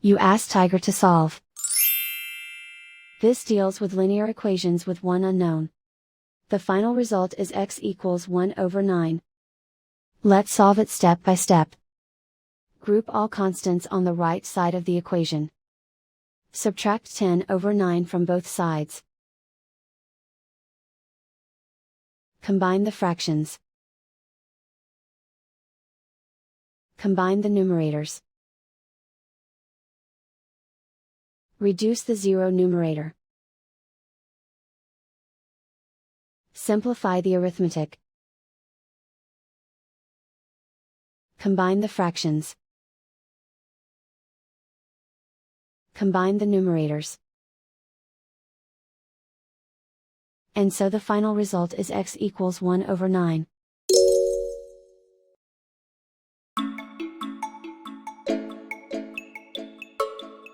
You ask Tiger to solve. This deals with linear equations with one unknown. The final result is x equals 1/9. Let's solve it step by step. Group all constants on the right side of the equation. Subtract 10/9 from both sides. Combine the fractions. Combine the numerators. Reduce the zero numerator. Simplify the arithmetic. Combine the fractions. Combine the numerators. And so the final result is x equals 1/9.